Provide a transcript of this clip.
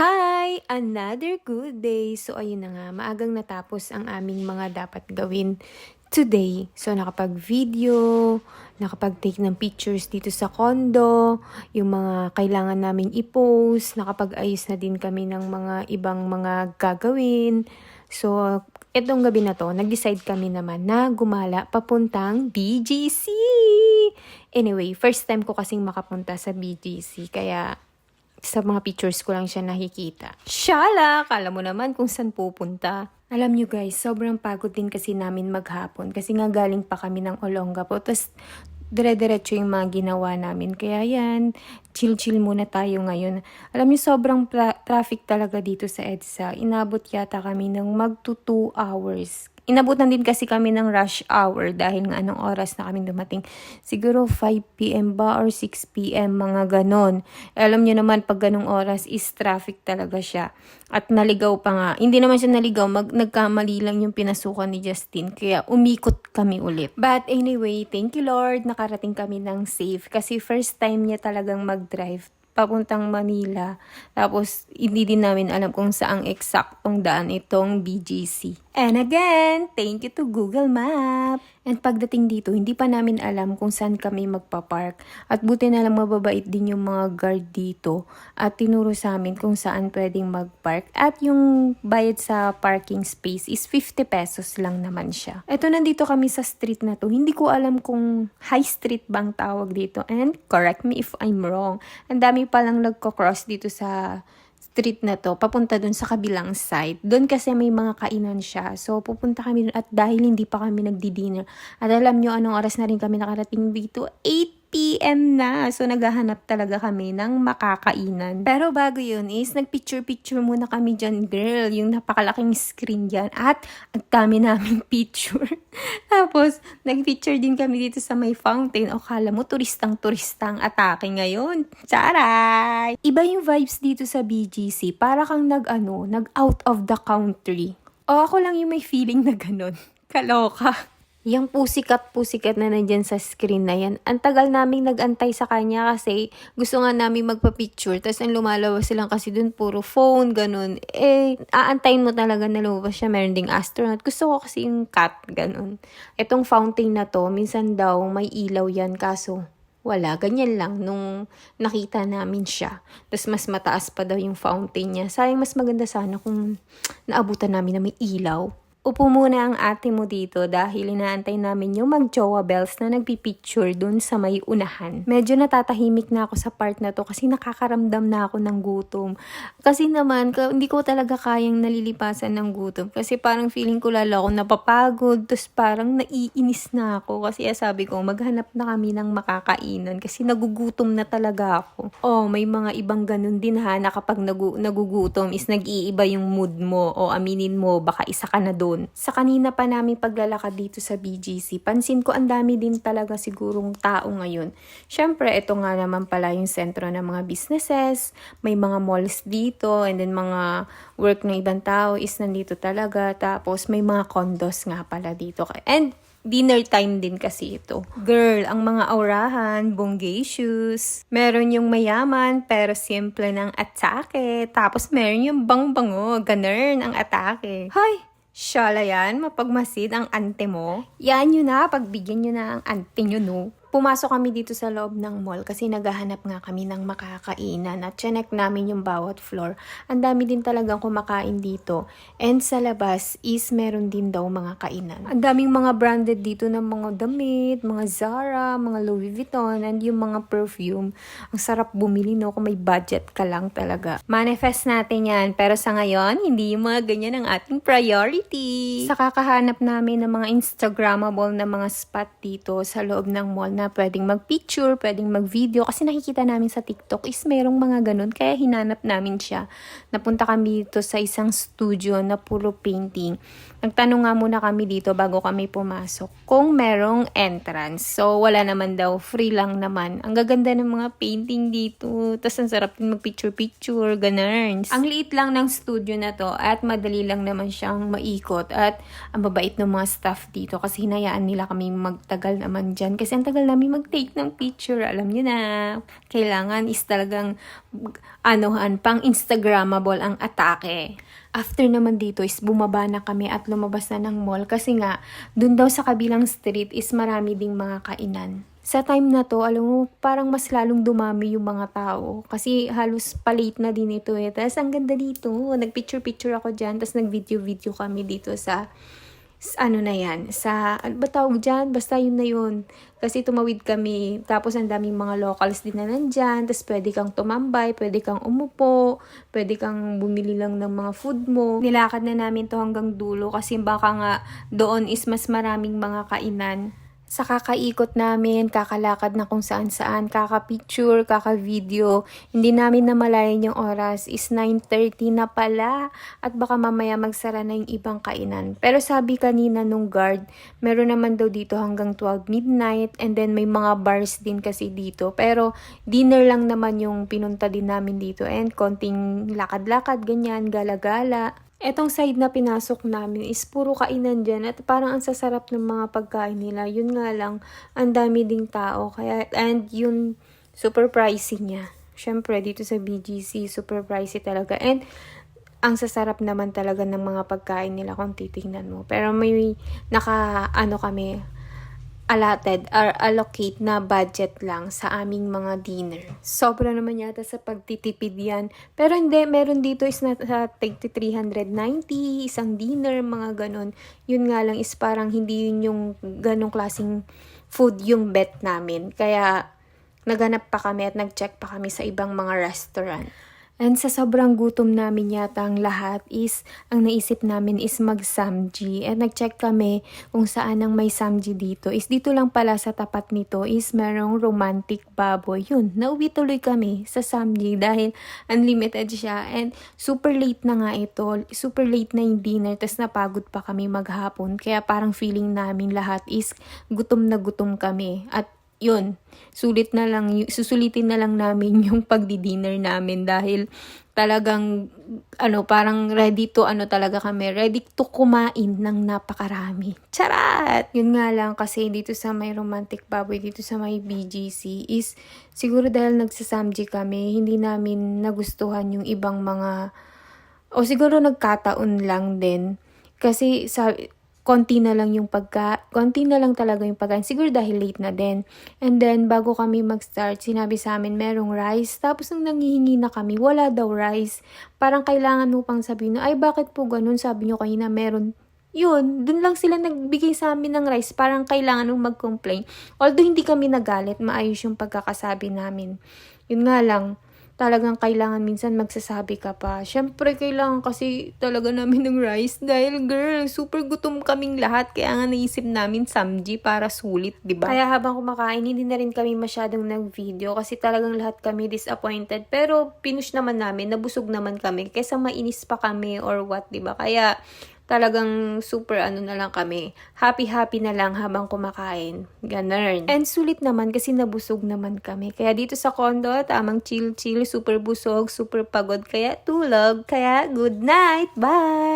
Hi! Another good day! So, ayun na nga, maagang natapos ang aming mga dapat gawin today. So, nakapag-video, nakapag-take ng pictures dito sa condo, yung mga kailangan naming i-post, nakapag-ayos na din kami ng mga ibang mga gagawin. So, etong gabi na to, nag-decide kami naman na gumala papuntang BGC! Anyway, first time ko kasing makapunta sa BGC, kaya sa mga pictures ko lang siya nakikita. Shala! Kala mo naman kung saan pupunta. Alam nyo guys, sobrang pagod din kasi namin maghapon. Kasi nga galing pa kami ng Olongapo. Tapos dire-diretso yung mga ginawa namin. Kaya yan, chill-chill muna tayo ngayon. Alam nyo, sobrang traffic talaga dito sa EDSA. Inabot yata kami ng magto 2 hours. Inabutan din kasi kami ng rush hour dahil nga anong oras na kami dumating. Siguro 5 p.m. ba or 6 p.m. mga ganon. Alam nyo naman pag ganong oras is traffic talaga siya. At naligaw pa nga. Hindi naman siya naligaw. Nagkamali lang yung pinasukan ni Justin. Kaya umikot kami ulit. But anyway, thank you Lord. Nakarating kami ng safe. Kasi first time niya talagang mag-drive papuntang Manila. Tapos, hindi din namin alam kung saang eksaktong daan itong BGC. And again, thank you to Google Map. And pagdating dito, hindi pa namin alam kung saan kami magpapark. At buti na lang mababait din yung mga guard dito. At tinuro sa amin kung saan pwedeng magpark. At yung bayad sa parking space is 50 pesos lang naman siya. Eto, nandito kami sa street na to. Hindi ko alam kung high street bang tawag dito. And correct me if I'm wrong. Ang dami palang nagko-cross dito sa street na to, papunta dun sa kabilang side. Doon kasi may mga kainan siya. So, pupunta kami dun at dahil hindi pa kami nagdi-dinner. At alam nyo anong oras na rin kami nakarating dito? 8 p.m. na. So, naghahanap talaga kami ng makakainan. Pero bago yun is, nagpicture-picture muna kami dyan, girl. Yung napakalaking screen dyan. At ang dami naming picture. Tapos, nagpicture din kami dito sa may fountain. O, kala mo, turistang-turistang atake ngayon. Charay! Iba yung vibes dito sa BGC. Para kang nag-out of the country. O, ako lang yung may feeling na ganun. Kaloka. Yung pusikat na nandyan sa screen na yan. Ang tagal naming nag-antay sa kanya kasi gusto nga namin magpa-picture. Tapos ang lumalawas silang kasi dun puro phone, ganun. Aantayin mo talaga na lumabas siya. Meron ding astronaut. Gusto ko kasi yung cat, ganun. Itong fountain na to, minsan daw may ilaw yan kaso wala, ganyan lang nung nakita namin siya. Tapos mas mataas pa daw yung fountain niya. Sayang mas maganda sana kung naabutan namin na may ilaw. Upo muna ang ate mo dito dahil inaantay namin yung mag-jowa bells na nagpipicture dun sa may unahan. Medyo natatahimik na ako sa part na to kasi nakakaramdam na ako ng gutom. Kasi naman, hindi ko talaga kayang nalilipasan ng gutom. Kasi parang feeling ko lalo ako napapagod. Tapos parang naiinis na ako. Kasi sabi ko, maghanap na kami ng makakainan. Kasi nagugutom na talaga ako. Oh, may mga ibang ganun din ha, na kapag nagugutom is nag-iiba yung mood mo. O aminin mo, baka isa ka na doon. Sa kanina pa namin paglalakad dito sa BGC, pansin ko ang dami din talaga sigurong tao ngayon. Syempre, ito nga naman pala yung sentro ng mga businesses, may mga malls dito, and then mga work ng ibang tao is nandito talaga. Tapos may mga condos nga pala dito. And dinner time din kasi ito. Girl, ang mga aurahan, bonggacious. Meron yung mayaman pero simple ng atake. Tapos meron yung bangbango, ganern ang atake. Hay! Shala yan, mapagmasid ang ante mo. Yan yun na, pagbigyan nyo na ang ante nyo, no? Pumasok kami dito sa loob ng mall kasi naghahanap nga kami ng makakainan at check namin yung bawat floor. Ang dami din talagang kumakain dito. And sa labas is meron din daw mga kainan. Ang daming mga branded dito ng mga damit, mga Zara, mga Louis Vuitton, and yung mga perfume. Ang sarap bumili, no, kung may budget ka lang talaga. Manifest natin yan, pero sa ngayon, hindi yung mga ganyan ang ating priority. Sa kakahanap namin ng mga Instagrammable na mga spot dito sa loob ng mall na pwedeng mag-picture, pwedeng mag-video. Kasi nakikita namin sa TikTok is merong mga ganun. Kaya hinanap namin siya. Napunta kami dito sa isang studio na puro painting. Nagtanong nga muna kami dito bago kami pumasok kung merong entrance. So, wala naman daw. Free lang naman. Ang gaganda ng mga painting dito. Tapos, ang sarap din mag-picture-picture. Ganun. Ang liit lang ng studio na to at madali lang naman siyang maikot. At ang babait ng mga staff dito kasi hinayaan nila kami magtagal naman dyan. Kasi ang tagal namin mag-take ng picture. Alam niyo na, kailangan is talagang pang Instagrammable ang atake. After naman dito is bumaba na kami at lumabas na ng mall kasi nga dun daw sa kabilang street is marami ding mga kainan. Sa time na to, alam mo, parang mas lalong dumami yung mga tao. Kasi halos palate na din ito eh. Tapos ang ganda dito. Nagpicture-picture ako dyan. Tapos nag-video-video kami dito sa ano na yan, sa, ano ba tawag dyan? Basta yun na yun. Kasi tumawid kami, tapos ang daming mga locals din na nandyan, tapos pwede kang tumambay, pwede kang umupo, pwede kang bumili lang ng mga food mo. Nilakad na namin to hanggang dulo kasi baka nga doon is mas maraming mga kainan. Sa kakaikot namin, kakalakad na kung saan-saan, kaka-picture, kaka-video, hindi namin namalayan yung oras is 9:30 na pala at baka mamaya magsara na yung ibang kainan. Pero sabi kanina nung guard, meron naman daw dito hanggang 12 midnight and then may mga bars din kasi dito. Pero dinner lang naman yung pinunta din namin dito and konting lakad-lakad, ganyan, gala-gala. Etong side na pinasok namin is puro kainan dyan at parang ang sasarap ng mga pagkain nila. Yun nga lang, ang dami ding tao. Kaya, and yun, super pricey niya. Syempre, dito sa BGC, super pricey talaga. And ang sasarap naman talaga ng mga pagkain nila kung titingnan mo. Pero may kami, allotted or allocate na budget lang sa aming mga dinner. Sobra naman yata sa pagtitipid yan. Pero hindi, meron dito is na sa 390, isang dinner, mga ganon. Yun nga lang is parang hindi yun yung ganong klaseng food yung bet namin. Kaya naghanap pa kami at nag-check pa kami sa ibang mga restaurant. And sa sobrang gutom namin yata ang lahat is, ang naisip namin is mag-samji. And nag-check kami kung saan ang may samji dito. Is dito lang pala sa tapat nito is merong romantic baboy. Yun, nauwi tuloy kami sa samji dahil unlimited siya. And super late na nga ito. Super late na yung dinner. Tapos napagod pa kami maghapon. Kaya parang feeling namin lahat is gutom na gutom kami. At yun, susulitin na lang namin yung pagdi-dinner namin dahil talagang, parang ready to kumain ng napakarami. Charat! Yun nga lang kasi dito sa may romantic baboy, dito sa may BGC is, siguro dahil nagsasamji kami, hindi namin nagustuhan yung ibang mga, o siguro nagkataon lang din. Kasi konti na lang talaga yung pagkain. Siguro dahil late na din. And then, bago kami mag-start, sinabi sa amin, merong rice. Tapos, nung nanghihingi na kami, wala daw rice. Parang kailangan mo pang sabihin na, ay, bakit po ganun? Sabi nyo kanina, meron. Yun, dun lang sila nagbigay sa amin ng rice. Parang kailangan mong mag-complain. Although, hindi kami nagalit, maayos yung pagkakasabi namin. Yun nga lang, talagang kailangan minsan magsasabi ka pa. Syempre, kailangan kasi talaga namin ng rice dahil girl, super gutom kaming lahat. Kaya nga naisip namin samji para sulit, diba? Kaya habang kumakain, hindi na rin kami masyadong nag-video kasi talagang lahat kami disappointed. Pero pinush naman namin, nabusog naman kami kaysa mainis pa kami or what, diba? Kaya talagang super na lang kami. Happy na lang habang kumakain. Ganun. And sulit naman kasi nabusog naman kami. Kaya dito sa condo, tamang chill, super busog, super pagod. Kaya tulog. Kaya good night. Bye!